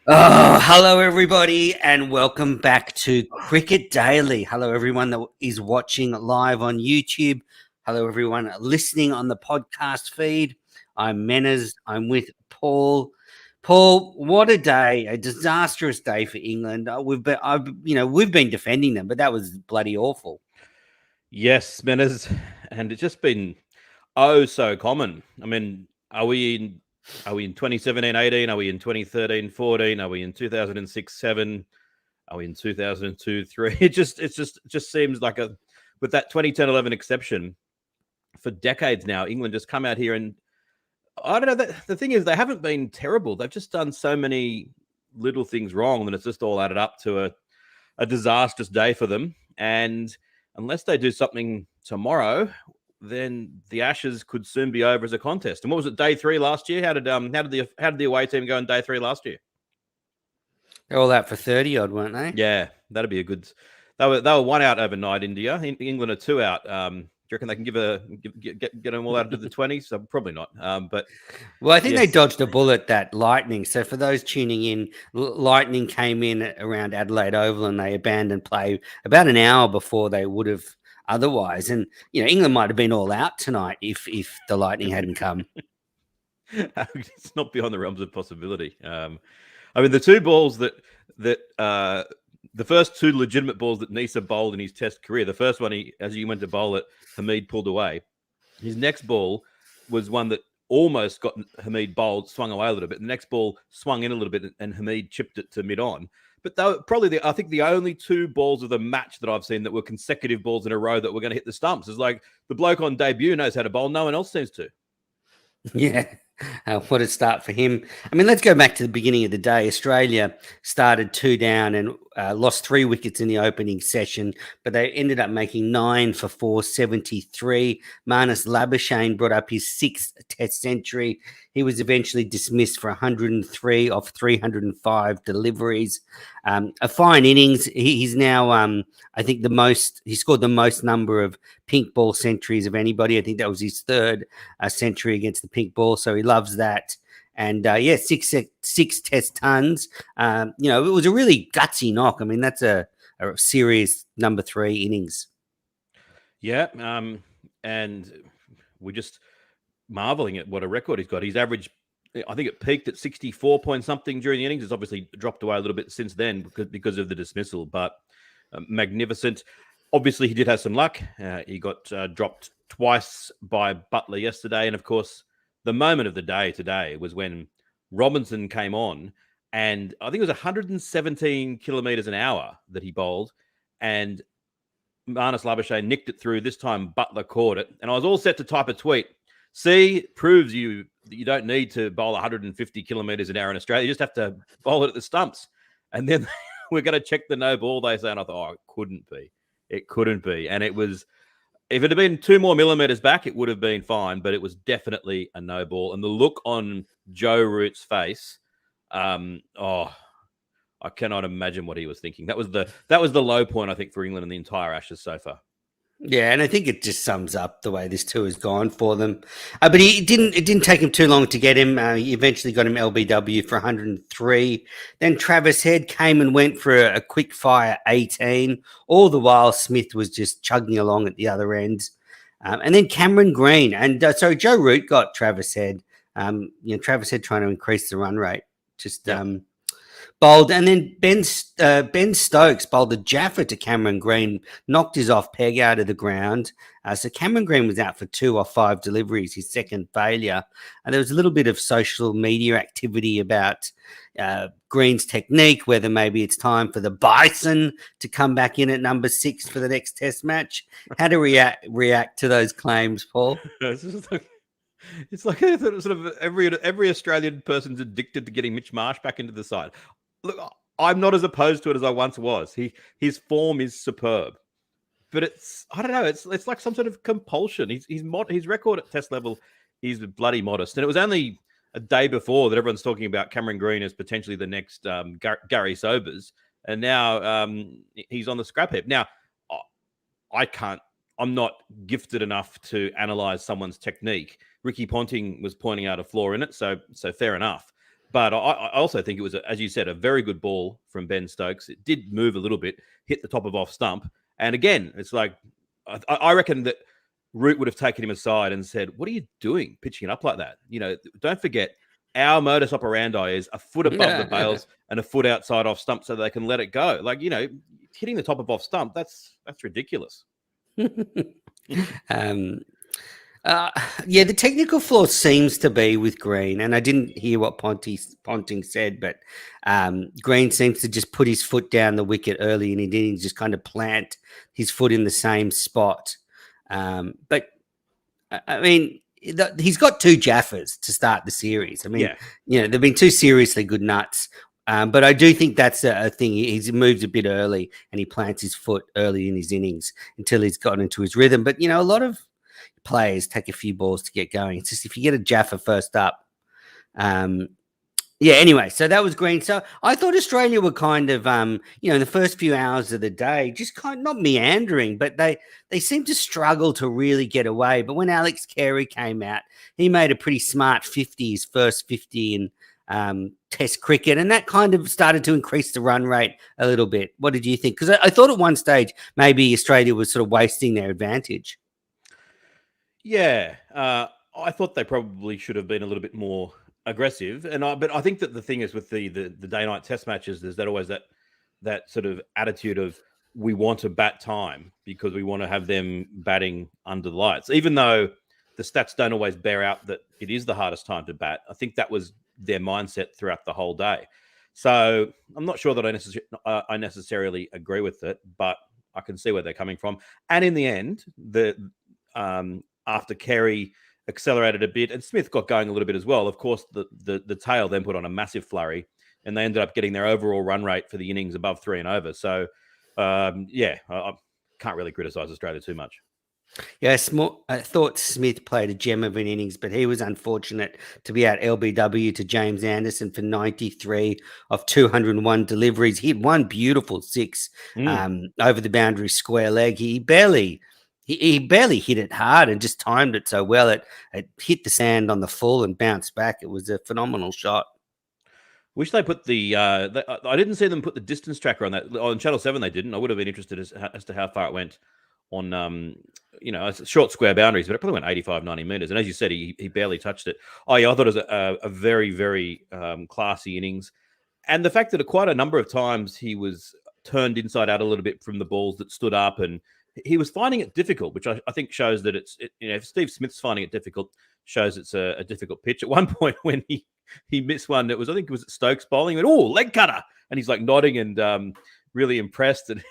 Oh, hello everybody, and welcome back to Cricket Daily. Hello everyone that is watching live on YouTube. Hello everyone listening on the podcast feed. I'm Menas. I'm with Paul. Paul, what a day! A disastrous day for England. We've been defending them, but that was bloody awful. Yes, Menners, and it's just been oh so common. I mean, are we in 2017, 18? Are we in 2013, 14? Are we in 2006, 7? Are we in 2002, 3? It just seems like with that 2010, 11 exception for decades now, England just come out here and I don't know. The thing is, they haven't been terrible. They've just done so many little things wrong that it's just all added up to a disastrous day for them. And unless they do something tomorrow, then the Ashes could soon be over as a contest. And what was it, day 3 last year? How did the away team go in day 3 last year? They're all out for 30 odd, weren't they? Yeah, that'd be a good. They were one out overnight. India, England are 2 out. Do you reckon they can get them all out to the 20s? So probably not. But Well, I think they yes, dodged a bullet, that Lightning. So for those tuning in, Lightning came in around Adelaide Oval and they abandoned play about an hour before they would have otherwise. And England might have been all out tonight if the Lightning hadn't come. it's not beyond the realms of possibility. I mean, the two balls that the first two legitimate balls that Nisa bowled in his Test career. The first one, as he went to bowl it, Hamid pulled away. His next ball was one that almost got Hamid bowled, swung away a little bit. The next ball swung in a little bit, and Hamid chipped it to mid on. But they were probably I think the only two balls of the match that I've seen that were consecutive balls in a row that were going to hit the stumps. It's like the bloke on debut knows how to bowl. No one else seems to. Yeah. What a start for him. I mean, let's go back to the beginning of the day. Australia started 2 down and lost 3 wickets in the opening session, but they ended up making 9 for 473. Marnus Labuschagne brought up his sixth Test century. He was eventually dismissed for 103 off 305 deliveries. A fine innings. He's now, I think, he scored the most number of pink ball centuries of anybody. I think that was his third century against the pink ball. So he loves that. And six Test tons. It was a really gutsy knock. I mean, that's a serious number 3 innings. Yeah, and we're just marveling at what a record he's got. He's averaged, I think it peaked at 64 point something during the innings. It's obviously dropped away a little bit since then because of the dismissal, but magnificent. Obviously, he did have some luck. He got dropped twice by Butler yesterday. And of course, the moment of the day today was when Robinson came on, and I think it was 117 kilometers an hour that he bowled. And Marnus Labuschagne nicked it through. This time, Butler caught it. And I was all set to type a tweet. See, proves you that you don't need to bowl 150 kilometers an hour in Australia. You just have to bowl it at the stumps. And then we're going to check the no ball, they say. And I thought, oh, it couldn't be. It couldn't be. And it was, if it had been 2 more millimeters back, it would have been fine. But it was definitely a no ball. And the look on Joe Root's face, I cannot imagine what he was thinking. That was the low point, I think, for England in the entire Ashes so far. Yeah, and I think it just sums up the way this tour has gone for them. But it didn't take him too long to get him. He eventually got him LBW for 103. Then Travis Head came and went for a quick fire 18. All the while, Smith was just chugging along at the other end. And then Cameron Green. And so Joe Root got Travis Head. Travis Head trying to increase the run rate. Just bowled, and then Ben Stokes bowled a Jaffa to Cameron Green, knocked his off peg out of the ground. So Cameron Green was out for 2 off 5 deliveries, his second failure. And there was a little bit of social media activity about Green's technique, whether maybe it's time for the Bison to come back in at number 6 for the next Test match. How to react to those claims, Paul? It's like sort of every Australian person's addicted to getting Mitch Marsh back into the side. Look, I'm not as opposed to it as I once was. His form is superb, but I don't know. It's like some sort of compulsion. His record at Test level is bloody modest, and it was only a day before that everyone's talking about Cameron Green as potentially the next Gary Sobers, and now he's on the scrap heap. Now, I'm not gifted enough to analyze someone's technique. Ricky Ponting was pointing out a flaw in it, so fair enough. But I also think it was, as you said, a very good ball from Ben Stokes. It did move a little bit, hit the top of off stump. And again, it's like, I reckon that Root would have taken him aside and said, "What are you doing pitching it up like that? Don't forget, our modus operandi is a foot above the bails and a foot outside off stump so they can let it go. Like, hitting the top of off stump, that's ridiculous." um, yeah, the technical flaw seems to be with Green, and I didn't hear what Ponting said, but Green seems to just put his foot down the wicket early in the innings, just kind of plant his foot in the same spot. But I mean, he's got 2 Jaffas to start the series. I mean, they've been 2 seriously good nuts. But I do think that's a thing. He moves a bit early and he plants his foot early in his innings until he's gotten into his rhythm. But, a lot of players take a few balls to get going. It's just if you get a Jaffa first up, anyway, so that was Green. So I thought Australia were kind of, in the first few hours of the day, just kind of not meandering, but they seemed to struggle to really get away. But when Alex Carey came out, he made a pretty smart 50, his first 50 in Test cricket, and that kind of started to increase the run rate a little bit. What did you think? Because I thought at one stage maybe Australia was sort of wasting their advantage. Yeah, I thought they probably should have been a little bit more aggressive, but I think that the thing is with the day-night Test matches, there's always that sort of attitude of we want to bat time because we want to have them batting under the lights, even though the stats don't always bear out that it is the hardest time to bat. I think that was their mindset throughout the whole day. So I'm not sure that I necessarily agree with it, but I can see where they're coming from. And in the end, after Carey accelerated a bit and Smith got going a little bit as well, of course, the tail then put on a massive flurry and they ended up getting their overall run rate for the innings above 3 and over. So, I can't really criticize Australia too much. Yes, I thought Smith played a gem of an innings, but he was unfortunate to be out LBW to James Anderson for 93 of 201 deliveries. He had one beautiful 6 over the boundary square leg. He barely hit it hard and just timed it so well. It hit the sand on the full and bounced back. It was a phenomenal shot. Wish they put I didn't see them put the distance tracker on that. On Channel 7 they didn't. I would have been interested as to how far it went on, short square boundaries, but it probably went 85, 90 meters. And as you said, he barely touched it. Oh, yeah, I thought it was a very, very classy innings. And the fact that quite a number of times he was turned inside out a little bit from the balls that stood up, and he was finding it difficult, which I think shows that if Steve Smith's finding it difficult, shows it's a difficult pitch. At one point when he missed one, I think it was Stokes bowling, he went, "Oh, leg cutter," and he's like nodding and really impressed. And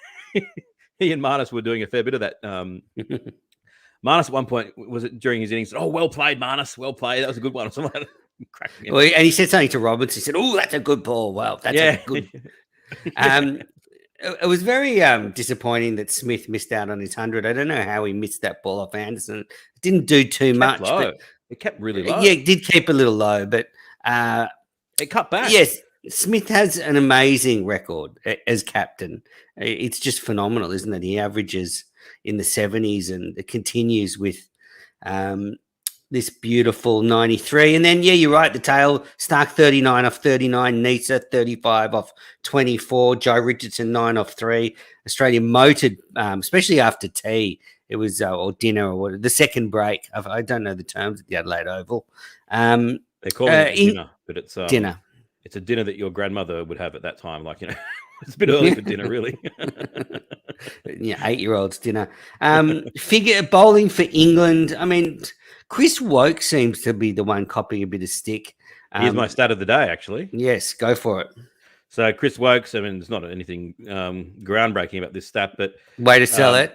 he and Marnus were doing a fair bit of that. Marnus at one point, was it during his innings, said, "Oh, well played, Marnus, well played. That was a good one." Or something. Well, and he said something to Roberts. He said, "Oh, that's a good ball. Well, that's a good." It was very disappointing that Smith missed out on his 100. I don't know how he missed that ball off Anderson. It didn't do too much. But it kept really low. Yeah, it did keep a little low, but it cut back. Yes, Smith has an amazing record as captain. It's just phenomenal, isn't it? He averages in the 70s and it continues with this beautiful 93. And then, yeah, you're right, the tail, Stark 39 off 39, Nisa 35 off 24, Joe Richardson 9 off 3. Australia motored, especially after tea. It was, or dinner, or what, the second break. I don't know the terms at the Adelaide Oval. They call it dinner, but it's dinner. It's a dinner that your grandmother would have at that time. Like, it's a bit early for dinner, really. 8-year-old's dinner. Figure bowling for England. I mean, Chris Woke seems to be the one copying a bit of stick. Here's my stat of the day, actually. Yes, go for it. So Chris Wokes, I mean, there's not anything groundbreaking about this stat, but way to sell it.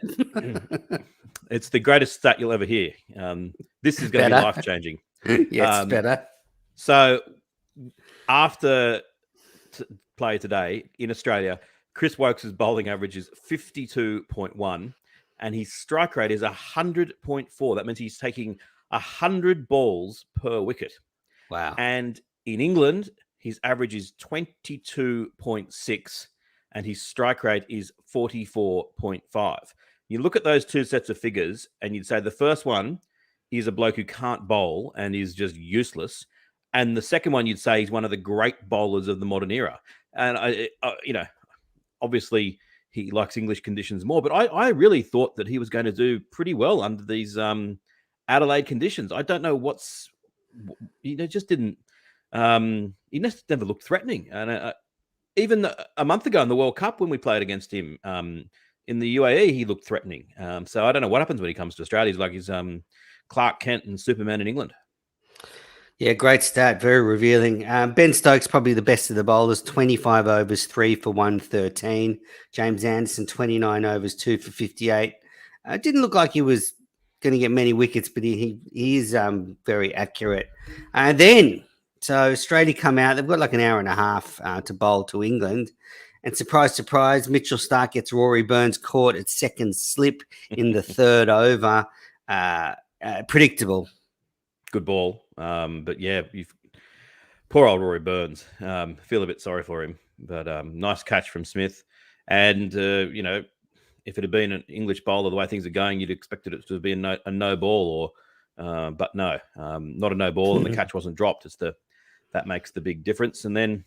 It's the greatest stat you'll ever hear. This is going to be life-changing. Yes, better. So after play today in Australia, Chris Wokes' bowling average is 52.1 and his strike rate is 100.4. That means he's taking 100 balls per wicket. Wow. And in England, his average is 22.6 and his strike rate is 44.5. You look at those two sets of figures and you'd say the first one is a bloke who can't bowl and is just useless. And the second one, you'd say he's one of the great bowlers of the modern era. And obviously he likes English conditions more, but I really thought that he was going to do pretty well under these Adelaide conditions. I don't know just didn't. He just never looked threatening, and even a month ago in the World Cup when we played against him in the UAE, he looked threatening. So I don't know what happens when he comes to Australia. He's like he's Clark Kent and Superman in England. Yeah, great stat. Very revealing. Ben Stokes, probably the best of the bowlers, 25 overs, 3 for 113. James Anderson, 29 overs, 2 for 58. Didn't look like he was going to get many wickets, but he is very accurate. So Australia come out. They've got like an hour and a half to bowl to England. And surprise, surprise, Mitchell Starc gets Rory Burns caught at second slip in the third over. Predictable. Good ball. But yeah, poor old Rory Burns. Feel a bit sorry for him. But nice catch from Smith. And, if it had been an English bowler, the way things are going, you'd expected it to be a no ball, but no, not a no ball, and the catch wasn't dropped. That makes the big difference. And then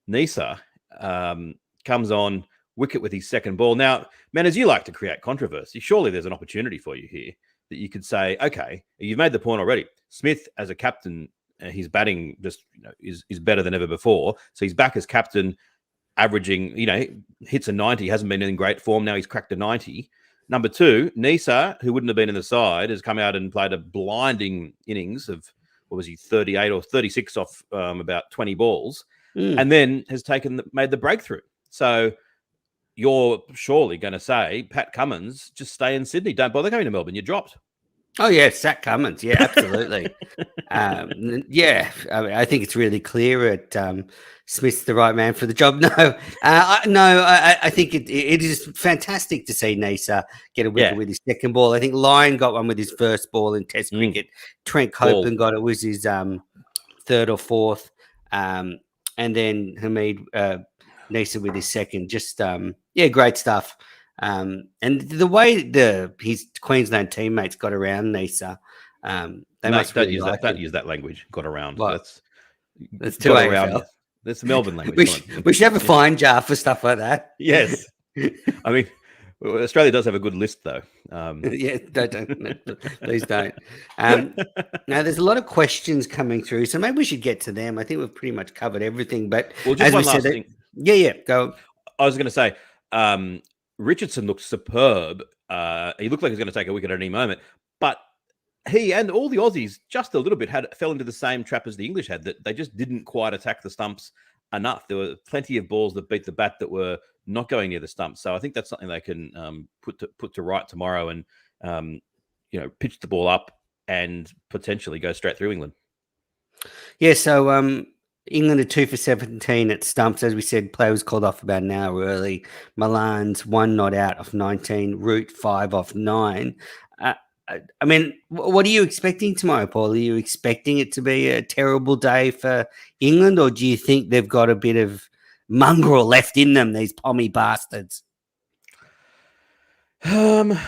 Nisa comes on wicket with his second ball. Now, man, as you like to create controversy, surely there's an opportunity for you here that you could say, okay, you've made the point already. Smith, as a captain, his batting just is better than ever before. So he's back as captain, averaging, hits a 90, hasn't been in great form. Now he's cracked a 90. Number two, Nisa, who wouldn't have been in the side, has come out and played a blinding innings of, 38 or 36 off about 20 balls, and then has made the breakthrough. So you're surely going to say, Pat Cummins, just stay in Sydney. Don't bother coming to Melbourne. You're dropped. Oh, yeah, Zach Cummins. Yeah, absolutely. I think it's really clear that Smith's the right man for the job. I think it is fantastic to see Nisa get a wicket with his second ball. I think Lyon got one with his first ball in Test cricket. Trent Copeland got it was his third or fourth. And then Hamid Nisa with his second. Just, great stuff. And the way his Queensland teammates got around Nisa, they must don't really use like that. Don't use that language. Got around. What? That's got too around. AFL. That's Melbourne language. We should have a fine jar for stuff like that. Yes. I mean, Australia does have a good list, though. Yeah, don't. Please don't. Now, there's a lot of questions coming through, so maybe we should get to them. I think we've pretty much covered everything. But just as one we last said, thing. Go. I was going to say, Richardson looked superb. He looked like he was going to take a wicket at any moment, but he and all the Aussies just a little bit fell into the same trap as the English had, that they just didn't quite attack the stumps enough. There were plenty of balls that beat the bat that were not going near the stumps. So I think that's something they can put to right tomorrow and pitch the ball up and potentially go straight through England. Yeah, so England are 2 for 17 at stumps. As we said, play was called off about an hour early. Milan's 1 not out of 19. Root 5 off 9. I mean, what are you expecting tomorrow, Paul? Are you expecting it to be a terrible day for England, or do you think they've got a bit of mongrel left in them, these pommy bastards? I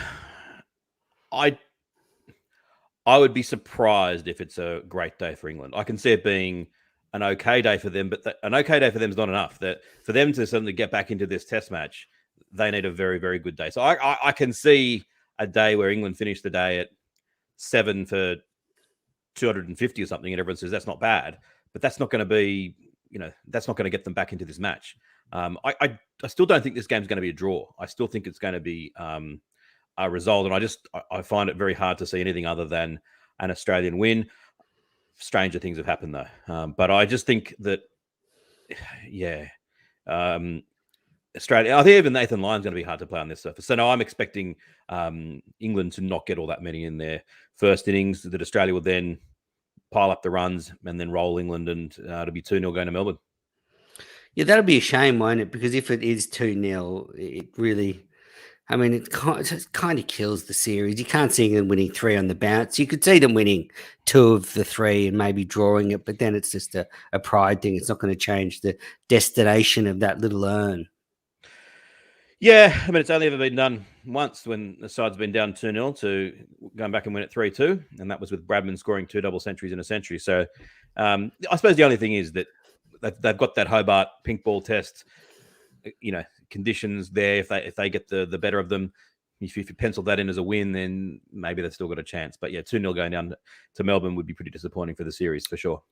would be surprised if it's a great day for England. I can see it being an okay day for them, but an okay day for them is not enough. That for them to suddenly get back into this Test match, they need a very, very good day. So I can see a day where England finished the day at 7 for 250 or something, and everyone says that's not bad, but that's not going to be, that's not going to get them back into this match. I still don't think this game's going to be a draw. I still think it's going to be a result, and I find it very hard to see anything other than an Australian win. Stranger things have happened though, but I just think that, Australia. I think even Nathan Lyon's going to be hard to play on this surface. So no, I'm expecting England to not get all that many in their first innings. That Australia will then pile up the runs and then roll England, and it'll be 2-0 going to Melbourne. Yeah, that'll be a shame, won't it? Because if it is 2-0, it really, it kind of kills the series. You can't see England winning 3 on the bounce. You could see them winning 2 of the 3 and maybe drawing it, but then it's just a pride thing. It's not going to change the destination of that little urn. Yeah, I mean, it's only ever been done once when the side's been down 2-0 to going back and win it 3-2, and that was with Bradman scoring 2 double centuries in a century. So I suppose the only thing is that they've got that Hobart pink ball test, conditions there. If they get the better of them, if you pencil that in as a win, then maybe they've still got a chance. But yeah, 2-0 going down to Melbourne would be pretty disappointing for the series for sure.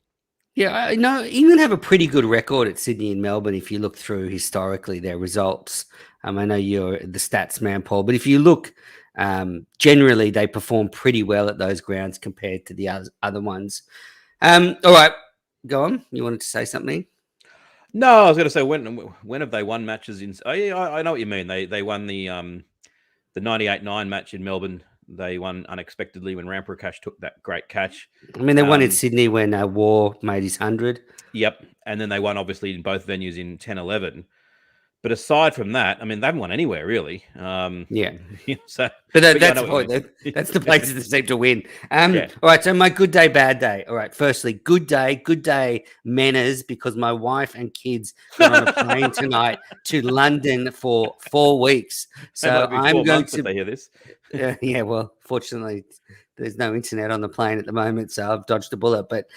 Yeah, I know England have a pretty good record at Sydney and Melbourne if you look through historically their results. I know you're the stats man, Paul, but if you look, generally they perform pretty well at those grounds compared to the other ones. All right, go on. You wanted to say something? No, I was going to say when have they won matches in? Oh yeah, I know what you mean. They won the 98-9 match in Melbourne. They won unexpectedly when Ramprakash took that great catch. I mean, they won in Sydney when War made his 100. Yep. And then they won, obviously, in both venues in 10-11. But aside from that, I mean, they haven't won anywhere, really. Yeah. So, that's the point. That's the places that seem to win. All right, so my good day, bad day. All right, firstly, good day, manners, because my wife and kids got on a plane tonight to London for 4 weeks. So I'm going to. If they hear this. Yeah, well, fortunately, there's no internet on the plane at the moment, so I've dodged a bullet. But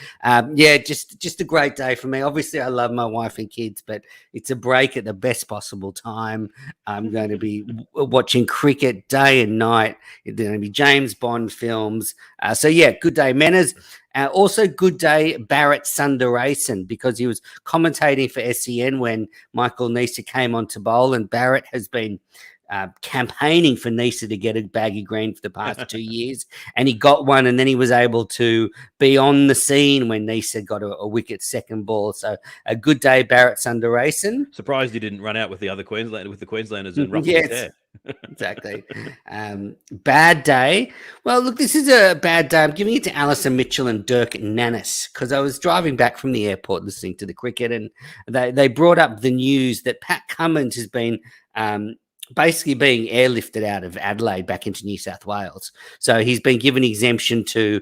just a great day for me. Obviously, I love my wife and kids, but it's a break at the best possible time. I'm going to be watching cricket day and night. There's going to be James Bond films. So yeah, good day, manners. Also, good day, Barrett Sundaresan, because he was commentating for SEN when Michael Neser came on to bowl, and Barrett has been campaigning for Neser to get a baggy green for the past 2 years, and he got one, and then he was able to be on the scene when Neser got a wicket second ball. So a good day, Barrett Sundaresan. Surprised he didn't run out with the other Queenslanders and ruffle his hair. Exactly. Bad day. Well, look, this is a bad day. I'm giving it to Alison Mitchell and Dirk Nannes, because I was driving back from the airport listening to the cricket, and they brought up the news that Pat Cummins has been basically being airlifted out of Adelaide back into New South Wales. So he's been given exemption to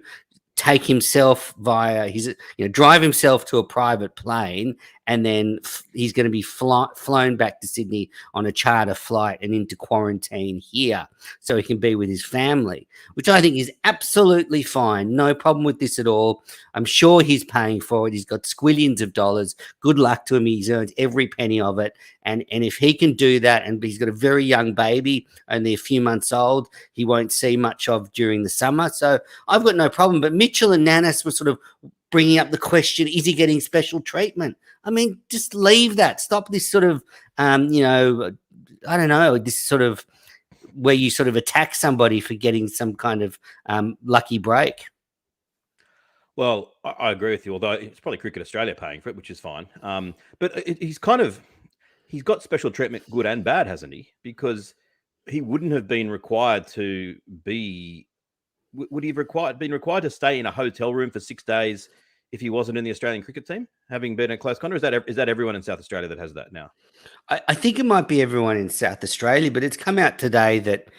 take himself drive himself to a private plane, and then he's going to be flown back to Sydney on a charter flight and into quarantine here so he can be with his family, which I think is absolutely fine. No problem with this at all. I'm sure he's paying for it. He's got squillions of dollars. Good luck to him. He's earned every penny of it. And if he can do that, and he's got a very young baby, only a few months old, he won't see much of during the summer. So I've got no problem. But Mitchell and Nannes were sort of bringing up the question, is he getting special treatment? I mean, just leave that. Stop this sort of, I don't know, this sort of where you sort of attack somebody for getting some kind of lucky break. Well, I agree with you, although it's probably Cricket Australia paying for it, which is fine. But he's got special treatment, good and bad, hasn't he? Because he wouldn't have been required to be. Would he have been required to stay in a hotel room for 6 days if he wasn't in the Australian cricket team, having been a close contact? Is that everyone in South Australia that has that now? I think it might be everyone in South Australia, but it's come out today that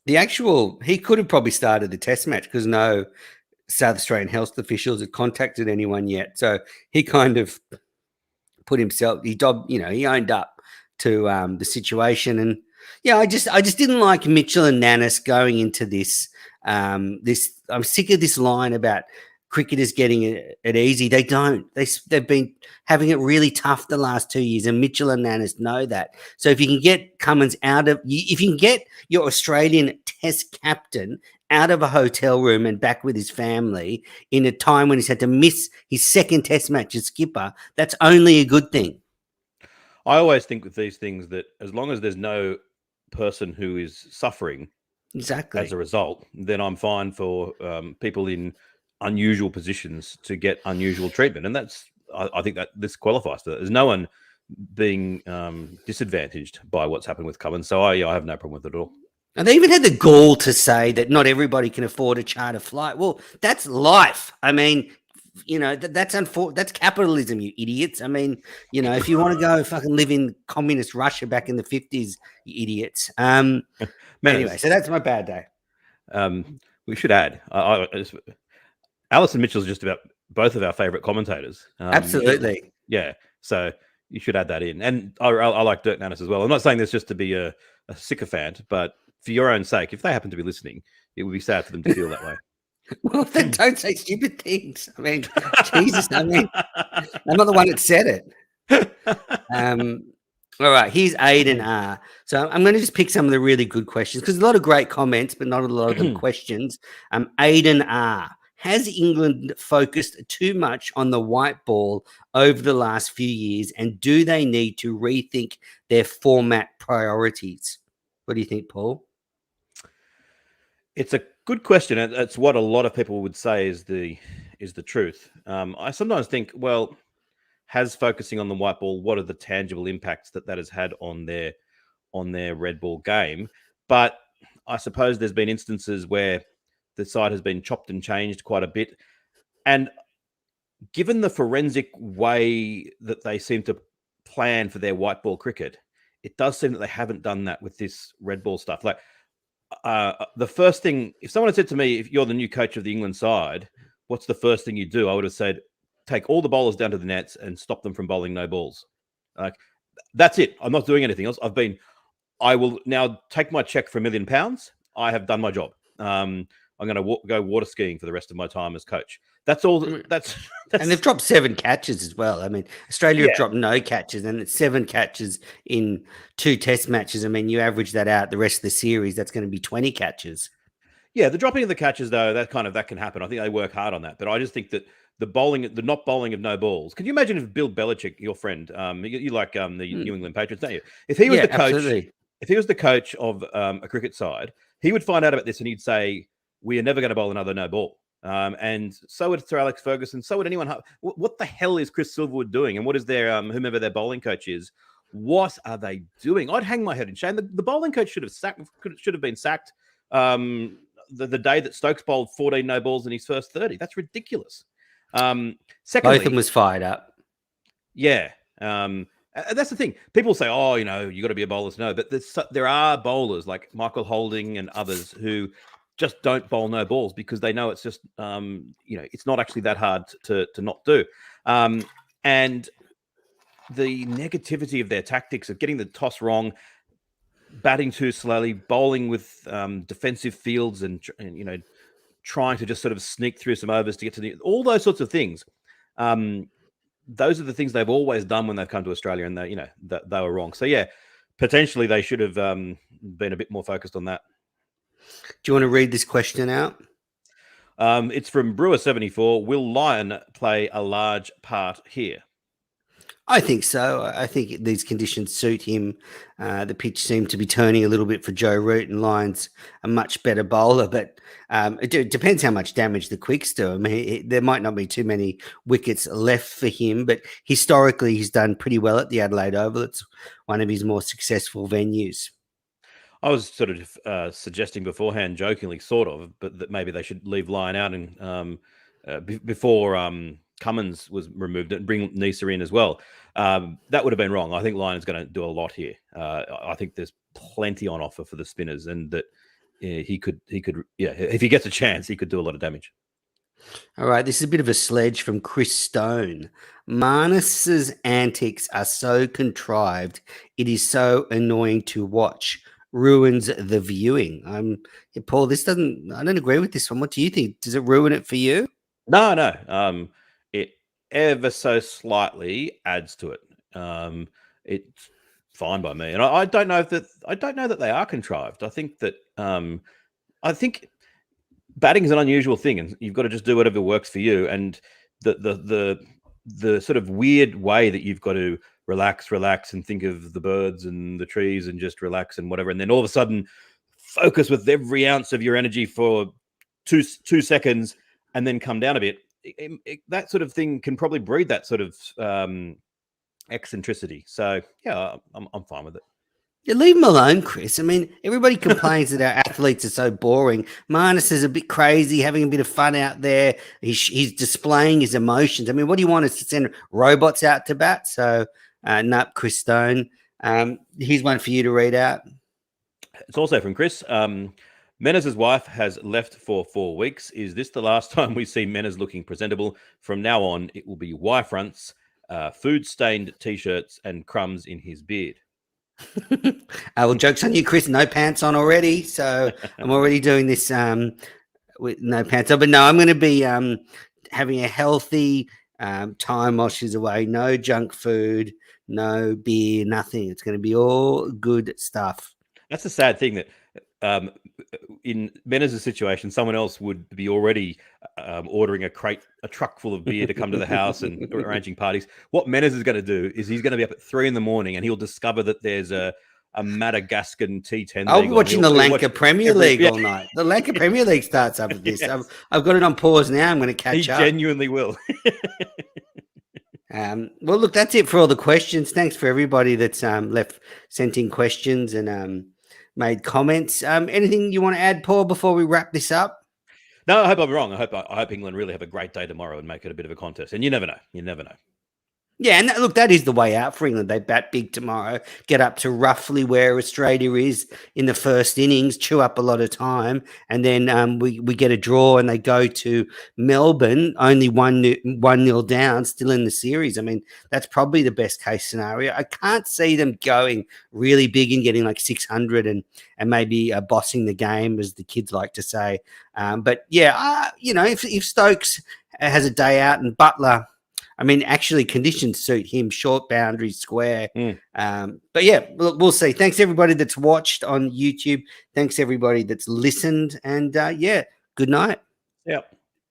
he could have probably started the test match because no South Australian health officials had contacted anyone yet. So he kind of put himself, he owned up to the situation. And yeah, I just didn't like Mitchell and Nannes going into this. I'm sick of this line about cricketers getting it easy. They don't. They've been having it really tough the last 2 years, and Mitchell and Nannes know that. So if you can get Cummins if you can get your Australian Test captain out of a hotel room and back with his family in a time when he's had to miss his second Test match as skipper, that's only a good thing. I always think with these things that as long as there's no person who is suffering exactly as a result, then I'm fine for people in unusual positions to get unusual treatment. And I think that this qualifies for that. There's no one being disadvantaged by what's happened with Cummins. So I have no problem with it at all. And they even had the gall to say that not everybody can afford a charter flight. Well, that's life. I mean, that's capitalism, you idiots. I mean, if you want to go fucking live in communist Russia back in the 50s, you idiots. Anyway, so that's my bad day. We should add, Alison Mitchell's just about both of our favorite commentators. Absolutely. Yeah. So, You should add that in. And I like Dirk Nannis as well. I'm not saying this just to be a sycophant, but for your own sake, if they happen to be listening, it would be sad for them to feel that way. Well, then don't say stupid things. I mean, Jesus, I mean, I'm not the one that said it. All right, here's Aiden R. So I'm going to just pick some of the really good questions because a lot of great comments, but not a lot of them questions. Aiden R. Has England focused too much on the white ball over the last few years, and do they need to rethink their format priorities? What do you think, Paul? It's a good question. It's what a lot of people would say is the truth. I sometimes think, well, has focusing on the white ball, what are the tangible impacts that has had on their red ball game? But I suppose there's been instances where the side has been chopped and changed quite a bit. And given the forensic way that they seem to plan for their white ball cricket, it does seem that they haven't done that with this red ball stuff. Like the first thing, if someone had said to me, if you're the new coach of the England side, what's the first thing you do? I would have said, take all the bowlers down to the nets and stop them from bowling no balls. Like, that's it. I'm not doing anything else. I will now take my check for £1 million. I have done my job. I'm going to go water skiing for the rest of my time as coach. That's all. That's and they've dropped 7 catches as well. I mean, Australia have dropped no catches, and it's 7 catches in 2 test matches. I mean, you average that out the rest of the series, that's going to be 20 catches. Yeah, the dropping of the catches, though, that can happen. I think they work hard on that. But I just think that the not bowling of no balls. Can you imagine if Bill Belichick, your friend, you like the New England Patriots, don't you? If he was the coach, absolutely. If he was the coach of a cricket side, he would find out about this and he'd say, we are never going to bowl another no ball. And so would Sir Alex Ferguson. So would anyone. What the hell is Chris Silverwood doing? And what is their whomever their bowling coach is? What are they doing? I'd hang my head in shame. The bowling coach should have been sacked the day that Stokes bowled 14 no balls in his first 30. That's ridiculous. Secondly, both of them was fired up. Yeah. That's the thing. People say, "Oh, you got to be a bowler to know," but there are bowlers like Michael Holding and others who just don't bowl no balls because they know it's just, it's not actually that hard to not do. And the negativity of their tactics of getting the toss wrong, batting too slowly, bowling with defensive fields, and trying to just sort of sneak through some overs to get to all those sorts of things. Those are the things they've always done when they've come to Australia, and they were wrong. So yeah, potentially they should have been a bit more focused on that. Do you want to read this question out? It's from Brewer74. Will Lyon play a large part here? I think so. I think these conditions suit him. The pitch seemed to be turning a little bit for Joe Root, and Lyon's a much better bowler, but it depends how much damage the quicks do. I mean, there might not be too many wickets left for him, but historically he's done pretty well at the Adelaide Oval. It's one of his more successful venues. I was sort of suggesting beforehand, jokingly, sort of, but that maybe they should leave Lyon out and before Cummins was removed and bring Nisa in as well. That would have been wrong. I think Lyon is going to do a lot here. I think there's plenty on offer for the spinners, and that he could, if he gets a chance, he could do a lot of damage. All right, this is a bit of a sledge from Chris Stone. Marnus's antics are so contrived, it is so annoying to watch. Ruins the viewing. Paul, I don't agree with this one. What do you think? Does it ruin it for you? No. It ever so slightly adds to it. It's fine by me, and I don't know that they are contrived. I think that batting is an unusual thing, and you've got to just do whatever works for you. And the sort of weird way that you've got to relax and think of the birds and the trees and just relax and whatever, and then all of a sudden focus with every ounce of your energy for two seconds and then come down a bit. That sort of thing can probably breed that sort of eccentricity. So yeah, I'm fine with it. Yeah, leave him alone, Chris. I mean, everybody complains that our athletes are so boring. Marnus is a bit crazy, having a bit of fun out there. He's displaying his emotions. I mean, what do you want us to send robots out to bat? So, no, Chris Stone. Here's one for you to read out. It's also from Chris. Mena's wife has left for 4 weeks. Is this the last time we see Menas looking presentable? From now on, it will be Y fronts. food-stained T-shirts and crumbs in his beard. Well, joke's on you, Chris. No pants on already. So I'm already doing this with no pants on. But no, I'm going to be having a healthy time while she's away. No junk food, no beer, nothing. It's going to be all good stuff. That's the sad thing that in Mena's situation, someone else would be already ordering a truck full of beer to come to the house and arranging parties. What Mena's is going to do is he's going to be up at 3 a.m. and he'll discover that there's a Madagascan T10. I'll be watching the Lanka Premier League all night. The Lanka Premier League starts up with this. Yes. I've got it on pause now. I'm going to catch up. He genuinely will. Well, look, that's it for all the questions. Thanks for everybody that's sent in questions and made comments. Anything you want to add, Paul, before we wrap this up? No, I hope I'm wrong. I hope England really have a great day tomorrow and make it a bit of a contest. And you never know. You never know. Yeah, and look, that is the way out for England. They bat big tomorrow, get up to roughly where Australia is in the first innings, chew up a lot of time, and then we get a draw and they go to Melbourne, only 1-0 down, still in the series. I mean, that's probably the best case scenario. I can't see them going really big and getting like 600 and maybe bossing the game, as the kids like to say. But yeah, if Stokes has a day out and Butler, I mean, actually, conditions suit him, short boundary, square. But yeah, we'll see. Thanks, everybody that's watched on YouTube. Thanks, everybody that's listened. And yeah, good night. Yeah.